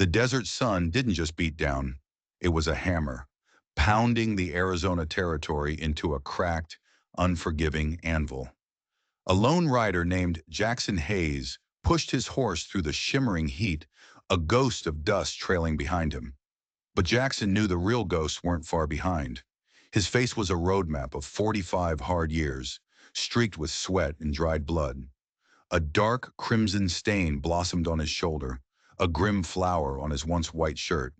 The desert sun didn't just beat down. It was a hammer, pounding the Arizona territory into a cracked, unforgiving anvil. A lone rider named Jackson Hayes pushed his horse through the shimmering heat, a ghost of dust trailing behind him. But Jackson knew the real ghosts weren't far behind. His face was a roadmap of 45 hard years, streaked with sweat and dried blood. A dark crimson stain blossomed on his shoulder, a grim flower on his once white shirt.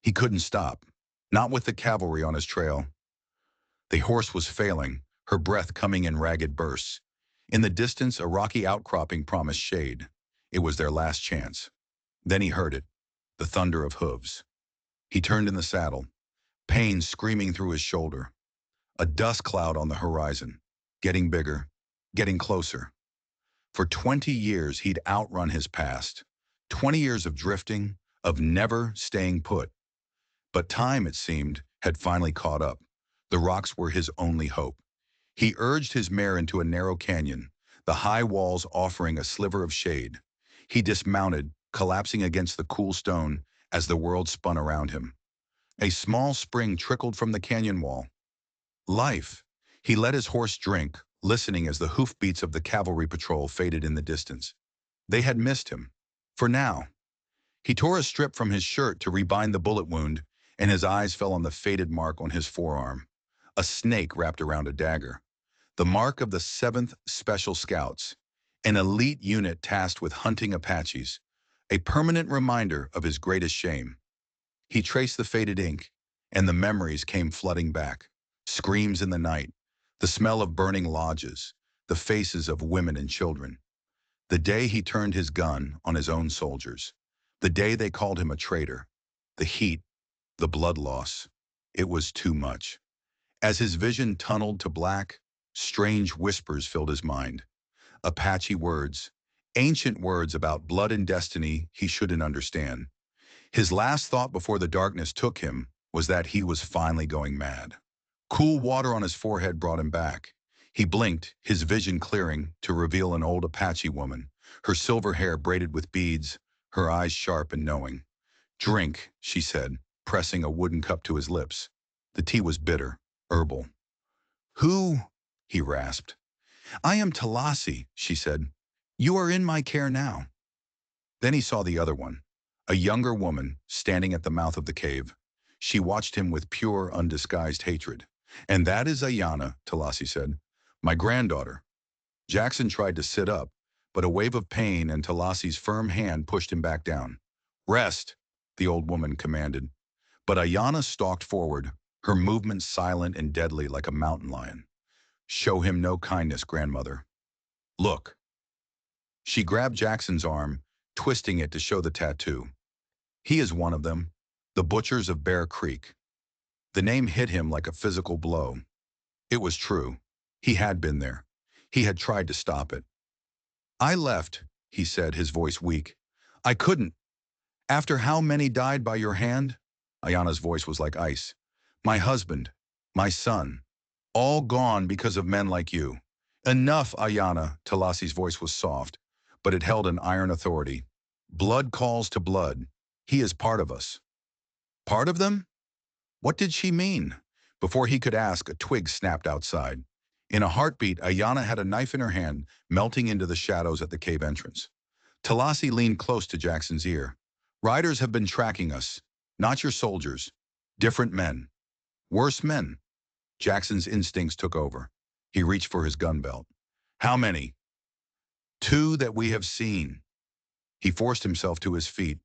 He couldn't stop, not with the cavalry on his trail. The horse was failing, her breath coming in ragged bursts. In the distance, a rocky outcropping promised shade. It was their last chance. Then he heard it, the thunder of hooves. He turned in the saddle, pain screaming through his shoulder. A dust cloud on the horizon, getting bigger, getting closer. For 20 years, he'd outrun his past. 20 years of drifting, of never staying put. But time, it seemed, had finally caught up. The rocks were his only hope. He urged his mare into a narrow canyon, the high walls offering a sliver of shade. He dismounted, collapsing against the cool stone as the world spun around him. A small spring trickled from the canyon wall. Life. He let his horse drink, listening as the hoofbeats of the cavalry patrol faded in the distance. They had missed him. For now. He tore a strip from his shirt to rebind the bullet wound, and his eyes fell on the faded mark on his forearm. A snake wrapped around a dagger. The mark of the 7th Special Scouts, an elite unit tasked with hunting Apaches, a permanent reminder of his greatest shame. He traced the faded ink, and the memories came flooding back. Screams in the night, the smell of burning lodges, the faces of women and children. The day he turned his gun on his own soldiers. The day they called him a traitor. The heat, the blood loss. It was too much. As his vision tunneled to black, strange whispers filled his mind. Apache words, ancient words about blood and destiny he shouldn't understand. His last thought before the darkness took him was that he was finally going mad. Cool water on his forehead brought him back. He blinked, his vision clearing, to reveal an old Apache woman, her silver hair braided with beads, her eyes sharp and knowing. "Drink," she said, pressing a wooden cup to his lips. The tea was bitter, herbal. "Who?" he rasped. "I am Talasi," she said. "You are in my care now." Then he saw the other one, a younger woman standing at the mouth of the cave. She watched him with pure, undisguised hatred. "And that is Ayana," Talasi said. "My granddaughter." Jackson tried to sit up, but a wave of pain and Talasi's firm hand pushed him back down. "Rest," the old woman commanded. But Ayana stalked forward, her movements silent and deadly like a mountain lion. "Show him no kindness, grandmother. Look." She grabbed Jackson's arm, twisting it to show the tattoo. "He is one of them, the butchers of Bear Creek." The name hit him like a physical blow. It was true. He had been there. He had tried to stop it. "I left," he said, his voice weak. "I couldn't. After how many died by your hand?" Ayana's voice was like ice. "My husband, my son, all gone because of men like you." "Enough, Ayana," Talasi's voice was soft, but it held an iron authority. "Blood calls to blood. He is part of us." Part of them? What did she mean? Before he could ask, a twig snapped outside. In a heartbeat, Ayana had a knife in her hand, melting into the shadows at the cave entrance. Talasi leaned close to Jackson's ear. "Riders have been tracking us. Not your soldiers. Different men. Worse men." Jackson's instincts took over. He reached for his gun belt. "How many?" "Two that we have seen." He forced himself to his feet,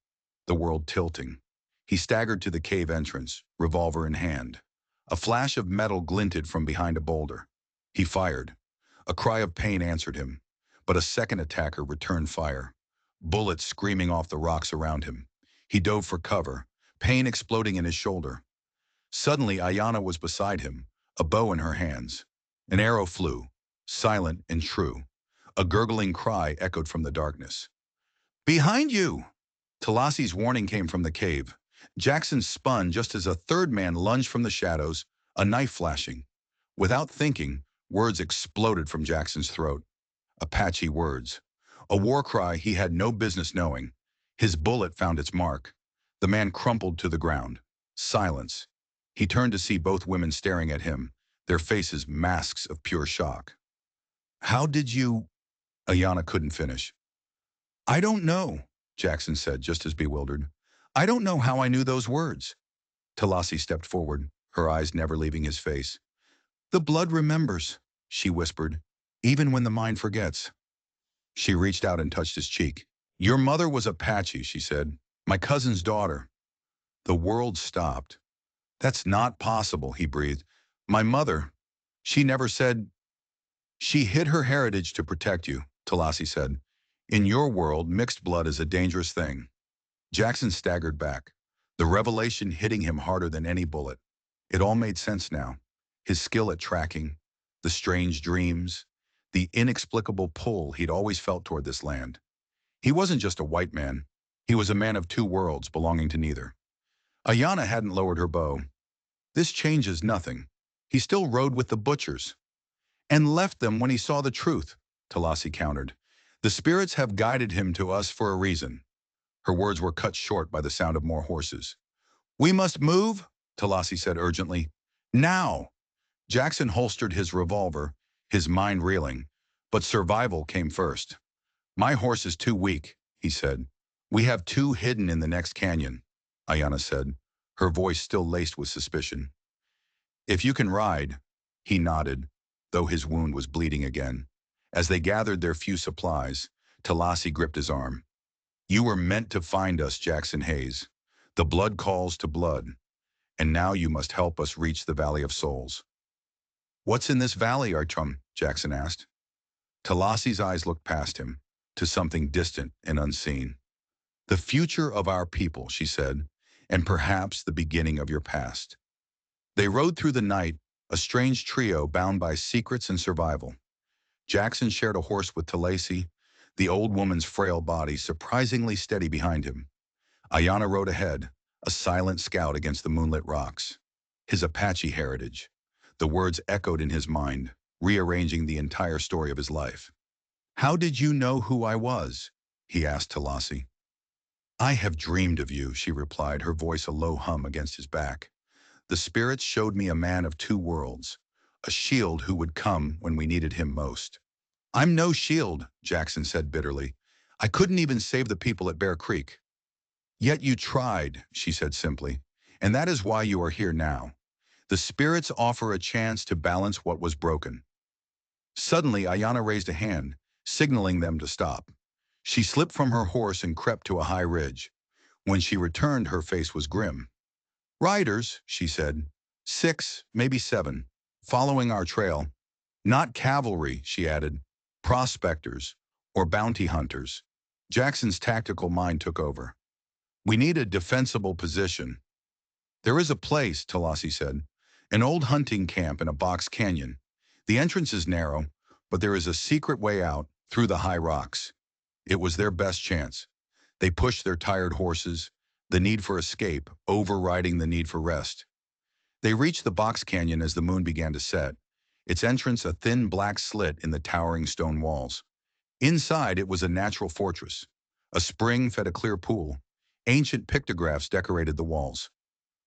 the world tilting. He staggered to the cave entrance, revolver in hand. A flash of metal glinted from behind a boulder. He fired. A cry of pain answered him, but a second attacker returned fire. Bullets screaming off the rocks around him. He dove for cover, pain exploding in his shoulder. Suddenly, Ayana was beside him, a bow in her hands. An arrow flew, silent and true. A gurgling cry echoed from the darkness. "Behind you!" Talasi's warning came from the cave. Jackson spun just as a third man lunged from the shadows, a knife flashing. Without thinking, words exploded from Jackson's throat. Apache words. A war cry he had no business knowing. His bullet found its mark. The man crumpled to the ground. Silence. He turned to see both women staring at him, their faces masks of pure shock. "How did you—" Ayanna couldn't finish. "I don't know," Jackson said, just as bewildered. "I don't know how I knew those words." Talasi stepped forward, her eyes never leaving his face. "The blood remembers," she whispered, "even when the mind forgets." She reached out and touched his cheek. "Your mother was Apache," she said. "My cousin's daughter." The world stopped. "That's not possible," he breathed. "My mother, she never said—" "She hid her heritage to protect you," Talasi said. "In your world, mixed blood is a dangerous thing." Jackson staggered back, the revelation hitting him harder than any bullet. It all made sense now. His skill at tracking, the strange dreams, the inexplicable pull he'd always felt toward this land. He wasn't just a white man. He was a man of two worlds belonging to neither. Ayanna hadn't lowered her bow. "This changes nothing. He still rode with the butchers." "And left them when he saw the truth," Talasi countered. "The spirits have guided him to us for a reason." Her words were cut short by the sound of more horses. "We must move," Talasi said urgently. "Now!" Jackson holstered his revolver, his mind reeling. But survival came first. "My horse is too weak," he said. "We have two hidden in the next canyon," Ayanna said, her voice still laced with suspicion. "If you can ride," he nodded, though his wound was bleeding again. As they gathered their few supplies, Talasi gripped his arm. "You were meant to find us, Jackson Hayes. The blood calls to blood, and now you must help us reach the Valley of Souls." "What's in this valley, Archum?" Jackson asked. Talasi's eyes looked past him, to something distant and unseen. "The future of our people," she said, "and perhaps the beginning of your past." They rode through the night, a strange trio bound by secrets and survival. Jackson shared a horse with Talasi, the old woman's frail body surprisingly steady behind him. Ayanna rode ahead, a silent scout against the moonlit rocks. His Apache heritage. The words echoed in his mind, rearranging the entire story of his life. "How did you know who I was?" he asked Talasi. "I have dreamed of you," she replied, her voice a low hum against his back. "The spirits showed me a man of two worlds, a shield who would come when we needed him most." "I'm no shield," Jackson said bitterly. "I couldn't even save the people at Bear Creek." "Yet you tried," she said simply, "and that is why you are here now. The spirits offer a chance to balance what was broken." Suddenly, Ayanna raised a hand, signaling them to stop. She slipped from her horse and crept to a high ridge. When she returned, her face was grim. "Riders," she said. "6, maybe 7, following our trail. Not cavalry," she added. "Prospectors, or bounty hunters." Jackson's tactical mind took over. "We need a defensible position." "There is a place," Talasi said. "An old hunting camp in a box canyon. The entrance is narrow, but there is a secret way out, through the high rocks." It was their best chance. They pushed their tired horses, the need for escape overriding the need for rest. They reached the box canyon as the moon began to set, its entrance a thin black slit in the towering stone walls. Inside, it was a natural fortress. A spring fed a clear pool. Ancient pictographs decorated the walls.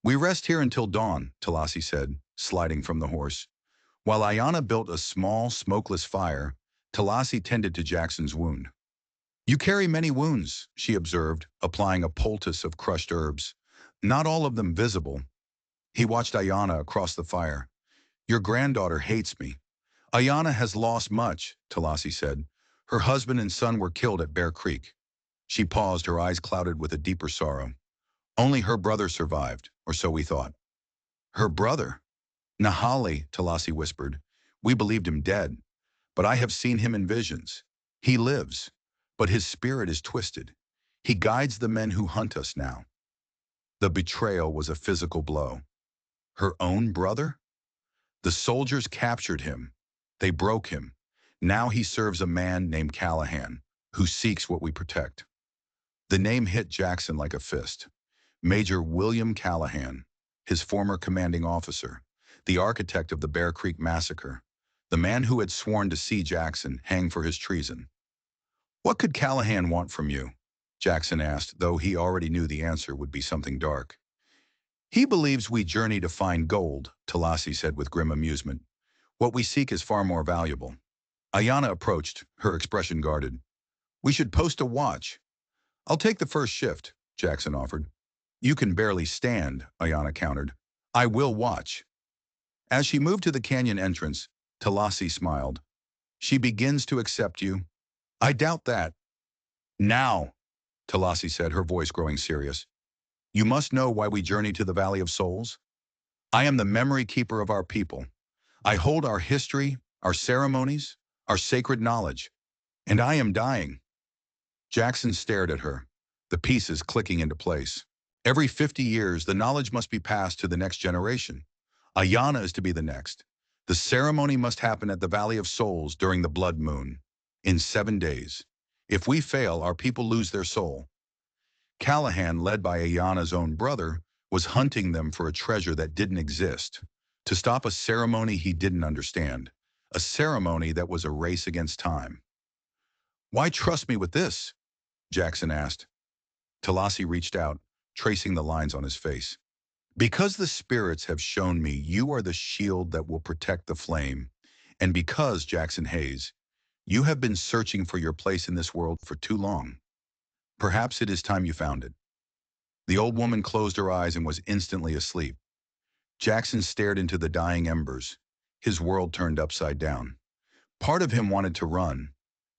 "We rest here until dawn," Talasi said, sliding from the horse. While Ayanna built a small, smokeless fire, Talasi tended to Jackson's wound. "You carry many wounds," she observed, applying a poultice of crushed herbs. "Not all of them visible." He watched Ayanna across the fire. "Your granddaughter hates me." "Ayanna has lost much," Talasi said. "Her husband and son were killed at Bear Creek." She paused, her eyes clouded with a deeper sorrow. "Only her brother survived, or so we thought." "Her brother?" "Nahali," Talasi whispered. "We believed him dead, but I have seen him in visions. He lives, but his spirit is twisted. He guides the men who hunt us now." The betrayal was a physical blow. Her own brother? The soldiers captured him. They broke him. Now he serves a man named Callahan, who seeks what we protect. The name hit Jackson like a fist. Major William Callahan, his former commanding officer, the architect of the Bear Creek massacre, the man who had sworn to see Jackson hang for his treason. "What could Callahan want from you?" Jackson asked, though he already knew the answer would be something dark. He believes we journey to find gold, Talasi said with grim amusement. What we seek is far more valuable. Ayana approached, her expression guarded. We should post a watch. I'll take the first shift, Jackson offered. You can barely stand, Ayana countered. I will watch. As she moved to the canyon entrance, Talasi smiled. She begins to accept you. I doubt that. Now, Talasi said, her voice growing serious. You must know why we journey to the Valley of Souls. I am the memory keeper of our people. I hold our history, our ceremonies, our sacred knowledge. And I am dying. Jackson stared at her, the pieces clicking into place. Every 50 years, the knowledge must be passed to the next generation. Ayana is to be the next. The ceremony must happen at the Valley of Souls during the blood moon, in 7 days. If we fail, our people lose their soul. Callahan, led by Ayana's own brother, was hunting them for a treasure that didn't exist, to stop a ceremony he didn't understand, a ceremony that was a race against time. Why trust me with this? Jackson asked. Talasi reached out, tracing the lines on his face. Because the spirits have shown me you are the shield that will protect the flame, and because, Jackson Hayes, you have been searching for your place in this world for too long. Perhaps it is time you found it. The old woman closed her eyes and was instantly asleep. Jackson stared into the dying embers. His world turned upside down. Part of him wanted to run.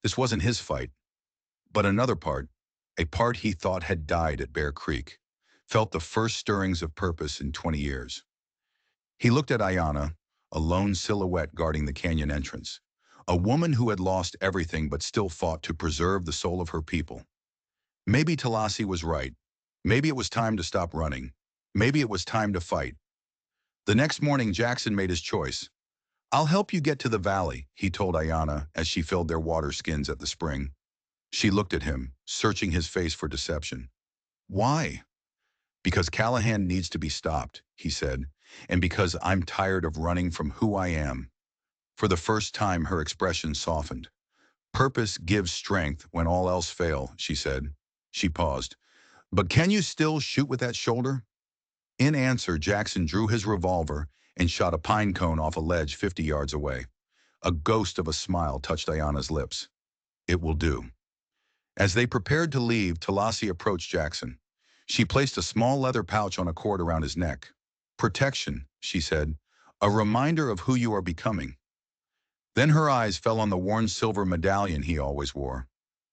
This wasn't his fight. But another part, a part he thought had died at Bear Creek, felt the first stirrings of purpose in 20 years. He looked at Ayana, a lone silhouette guarding the canyon entrance, a woman who had lost everything but still fought to preserve the soul of her people. Maybe Talasi was right. Maybe it was time to stop running. Maybe it was time to fight. The next morning, Jackson made his choice. I'll help you get to the valley, he told Ayana as she filled their water skins at the spring. She looked at him, searching his face for deception. Why? Because Callahan needs to be stopped, he said, and because I'm tired of running from who I am. For the first time, her expression softened. Purpose gives strength when all else fail, she said. She paused. But can you still shoot with that shoulder? In answer, Jackson drew his revolver and shot a pine cone off a ledge 50 yards away. A ghost of a smile touched Ayana's lips. It will do. As they prepared to leave, Talasi approached Jackson. She placed a small leather pouch on a cord around his neck. Protection, she said, a reminder of who you are becoming. Then her eyes fell on the worn silver medallion he always wore,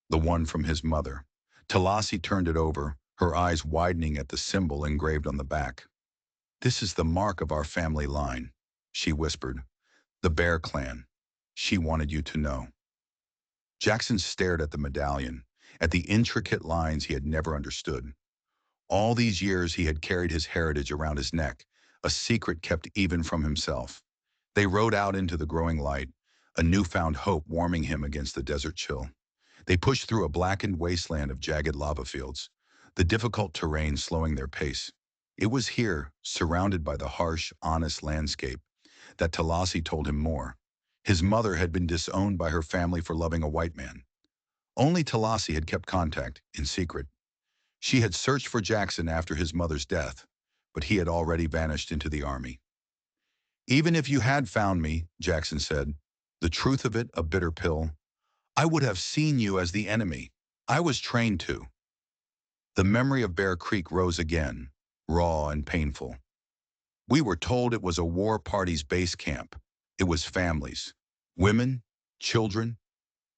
the one from his mother. Talasi turned it over, her eyes widening at the symbol engraved on the back. This is the mark of our family line, she whispered. The Bear Clan. She wanted you to know. Jackson stared at the medallion, at the intricate lines he had never understood. All these years he had carried his heritage around his neck, a secret kept even from himself. They rode out into the growing light, a newfound hope warming him against the desert chill. They pushed through a blackened wasteland of jagged lava fields, the difficult terrain slowing their pace. It was here, surrounded by the harsh, honest landscape, that Talasi told him more. His mother had been disowned by her family for loving a white man. Only Talasi had kept contact, in secret. She had searched for Jackson after his mother's death, but he had already vanished into the army. Even if you had found me, Jackson said, the truth of it a bitter pill, I would have seen you as the enemy. I was trained to. The memory of Bear Creek rose again, raw and painful. We were told it was a war party's base camp. It was families, women, children.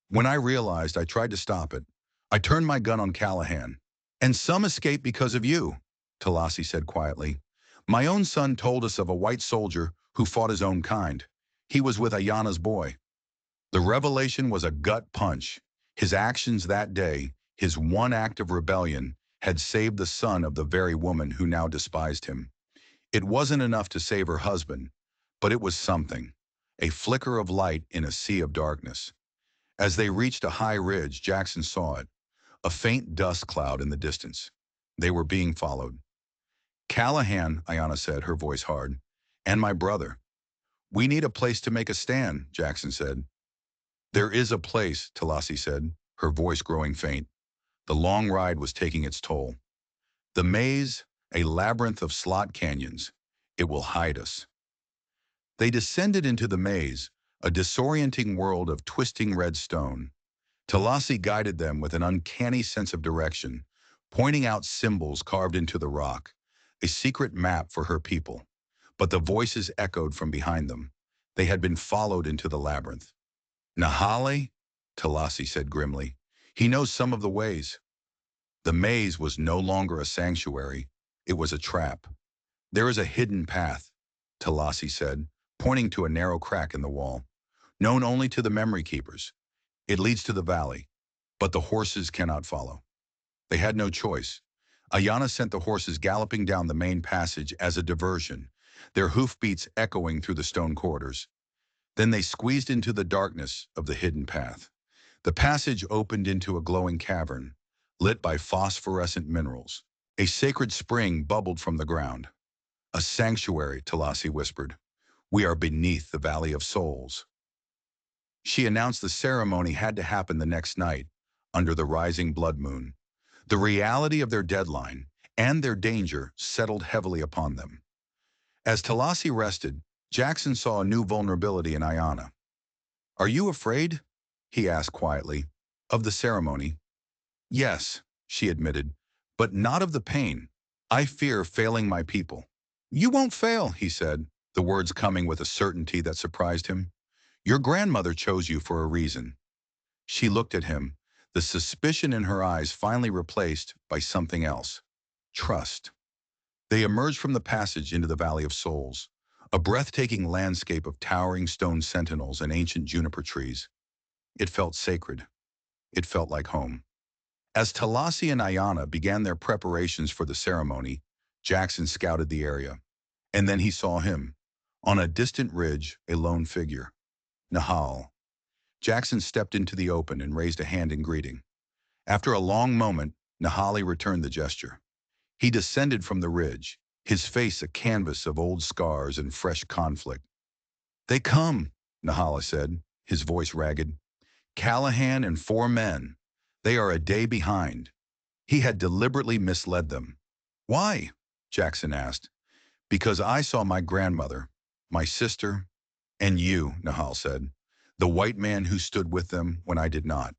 When I realized I tried to stop it, I turned my gun on Callahan. And some escaped because of you, Talasi said quietly. My own son told us of a white soldier who fought his own kind. He was with Ayana's boy. The revelation was a gut punch. His actions that day, his one act of rebellion, had saved the son of the very woman who now despised him. It wasn't enough to save her husband, but it was something, a flicker of light in a sea of darkness. As they reached a high ridge, Jackson saw it, a faint dust cloud in the distance. They were being followed. Callahan, Ayana said, her voice hard, and my brother. We need a place to make a stand, Jackson said. There is a place, Talasi said, her voice growing faint. The long ride was taking its toll. The maze, a labyrinth of slot canyons. It will hide us. They descended into the maze, a disorienting world of twisting red stone. Talasi guided them with an uncanny sense of direction, pointing out symbols carved into the rock, a secret map for her people. But the voices echoed from behind them. They had been followed into the labyrinth. Nahale? Talasi said grimly. He knows some of the ways. The maze was no longer a sanctuary. It was a trap. There is a hidden path, Talasi said, pointing to a narrow crack in the wall, known only to the memory keepers. It leads to the valley, but the horses cannot follow. They had no choice. Ayana sent the horses galloping down the main passage as a diversion, their hoofbeats echoing through the stone corridors. Then they squeezed into the darkness of the hidden path. The passage opened into a glowing cavern, lit by phosphorescent minerals. A sacred spring bubbled from the ground. A sanctuary, Talasi whispered. We are beneath the Valley of Souls. She announced the ceremony had to happen the next night, under the rising blood moon. The reality of their deadline and their danger settled heavily upon them. As Talasi rested, Jackson saw a new vulnerability in Ayana. Are you afraid? He asked quietly. Of the ceremony? Yes, she admitted, but not of the pain. I fear failing my people. You won't fail, he said, the words coming with a certainty that surprised him. Your grandmother chose you for a reason. She looked at him, the suspicion in her eyes finally replaced by something else. Trust. They emerged from the passage into the Valley of Souls, a breathtaking landscape of towering stone sentinels and ancient juniper trees. It felt sacred. It felt like home. As Talasi and Ayana began their preparations for the ceremony, Jackson scouted the area. And then he saw him. On a distant ridge, a lone figure. Nahal. Jackson stepped into the open and raised a hand in greeting. After a long moment, Nahali returned the gesture. He descended from the ridge, his face a canvas of old scars and fresh conflict. They come, Nahala said, his voice ragged. Callahan and 4 men. They are a day behind. He had deliberately misled them. Why? Jackson asked. Because I saw my grandmother, my sister, and you, Nahal said, the white man who stood with them when I did not.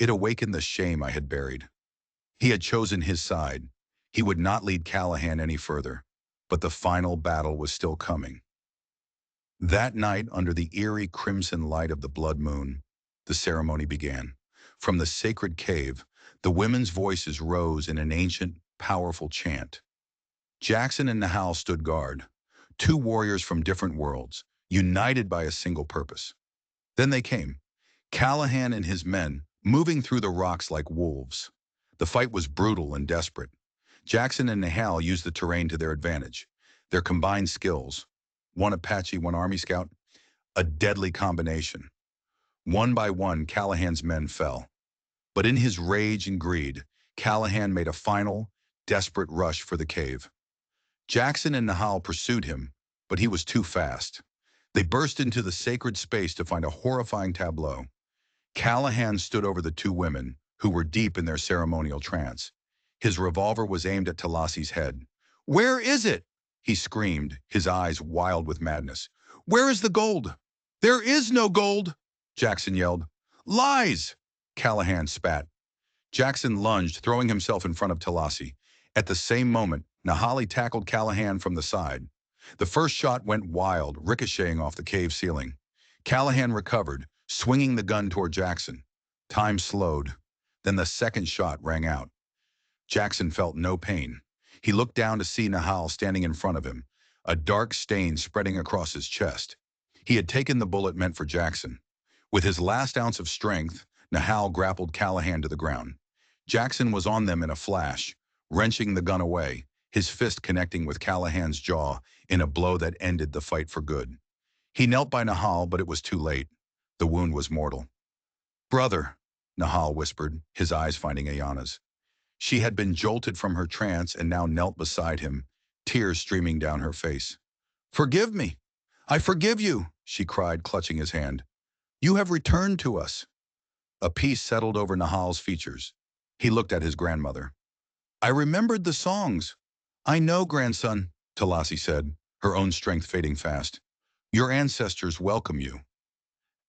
It awakened the shame I had buried. He had chosen his side. He would not lead Callahan any further, but the final battle was still coming. That night, under the eerie crimson light of the blood moon, the ceremony began. From the sacred cave, the women's voices rose in an ancient, powerful chant. Jackson and Nahal stood guard, 2 warriors from different worlds, united by a single purpose. Then they came, Callahan and his men, moving through the rocks like wolves. The fight was brutal and desperate. Jackson and Nahal used the terrain to their advantage. Their combined skills, one Apache, one Army Scout, a deadly combination. One by one, Callahan's men fell. But in his rage and greed, Callahan made a final, desperate rush for the cave. Jackson and Nahal pursued him, but he was too fast. They burst into the sacred space to find a horrifying tableau. Callahan stood over the 2 women, who were deep in their ceremonial trance. His revolver was aimed at Talasi's head. Where is it? He screamed, his eyes wild with madness. Where is the gold? There is no gold, Jackson yelled. Lies! Callahan spat. Jackson lunged, throwing himself in front of Talasi. At the same moment, Nahali tackled Callahan from the side. The first shot went wild, ricocheting off the cave ceiling. Callahan recovered, swinging the gun toward Jackson. Time slowed. Then the second shot rang out. Jackson felt no pain. He looked down to see Nahal standing in front of him, a dark stain spreading across his chest. He had taken the bullet meant for Jackson. With his last ounce of strength, Nahal grappled Callahan to the ground. Jackson was on them in a flash, wrenching the gun away, his fist connecting with Callahan's jaw in a blow that ended the fight for good. He knelt by Nahal, but it was too late. The wound was mortal. Brother, Nahal whispered, his eyes finding Ayana's. She had been jolted from her trance and now knelt beside him, tears streaming down her face. Forgive me. I forgive you, she cried, clutching his hand. You have returned to us. A peace settled over Nahal's features. He looked at his grandmother. I remembered the songs. I know, grandson, Talasi said, her own strength fading fast. Your ancestors welcome you.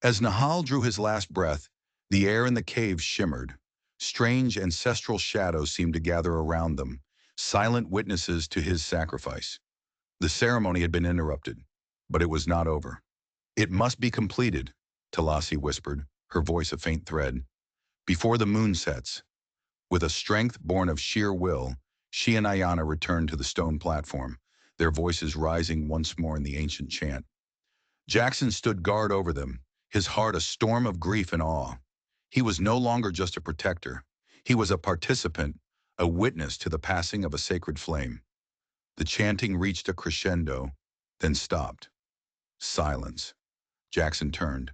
As Nahal drew his last breath, the air in the cave shimmered. Strange ancestral shadows seemed to gather around them, silent witnesses to his sacrifice. The ceremony had been interrupted, but it was not over. It must be completed, Talasi whispered, her voice a faint thread. Before the moon sets. With a strength born of sheer will, she and Ayana returned to the stone platform, their voices rising once more in the ancient chant. Jackson stood guard over them, his heart a storm of grief and awe. He was no longer just a protector. He was a participant, a witness to the passing of a sacred flame. The chanting reached a crescendo, then stopped. Silence. Jackson turned.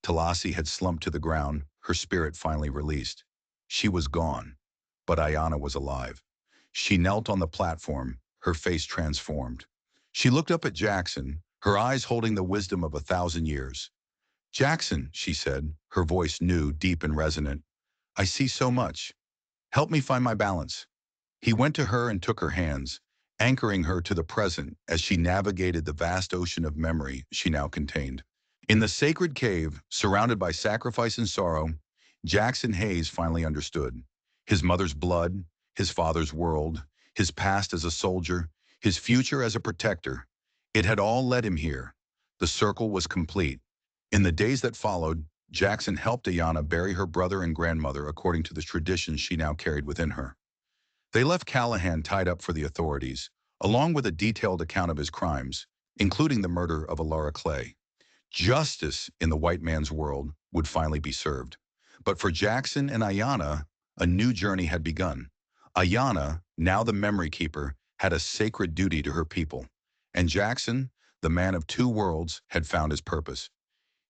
Talasi had slumped to the ground, her spirit finally released. She was gone, but Ayana was alive. She knelt on the platform, her face transformed. She looked up at Jackson, her eyes holding the wisdom of 1,000 years. Jackson, she said, her voice new, deep and resonant. I see so much. Help me find my balance. He went to her and took her hands, anchoring her to the present as she navigated the vast ocean of memory she now contained. In the sacred cave, surrounded by sacrifice and sorrow, Jackson Hayes finally understood. His mother's blood, his father's world, his past as a soldier, his future as a protector. It had all led him here. The circle was complete. In the days that followed, Jackson helped Ayana bury her brother and grandmother according to the traditions she now carried within her. They left Callahan tied up for the authorities, along with a detailed account of his crimes, including the murder of Alara Clay. Justice in the white man's world would finally be served. But for Jackson and Ayana, a new journey had begun. Ayana, now the memory keeper, had a sacred duty to her people. And Jackson, the man of two worlds, had found his purpose.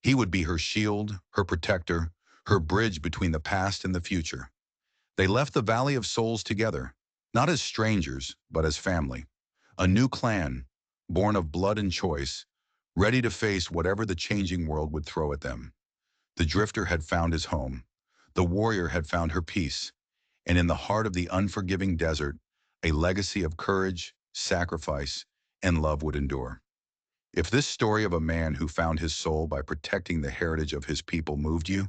He would be her shield, her protector, her bridge between the past and the future. They left the Valley of Souls together, not as strangers, but as family. A new clan, born of blood and choice, ready to face whatever the changing world would throw at them. The drifter had found his home. The warrior had found her peace. And in the heart of the unforgiving desert, a legacy of courage, sacrifice, and love would endure. If this story of a man who found his soul by protecting the heritage of his people moved you,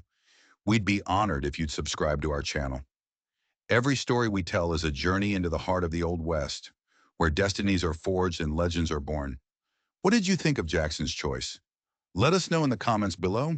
we'd be honored if you'd subscribe to our channel. Every story we tell is a journey into the heart of the Old West, where destinies are forged and legends are born. What did you think of Jackson's choice? Let us know in the comments below.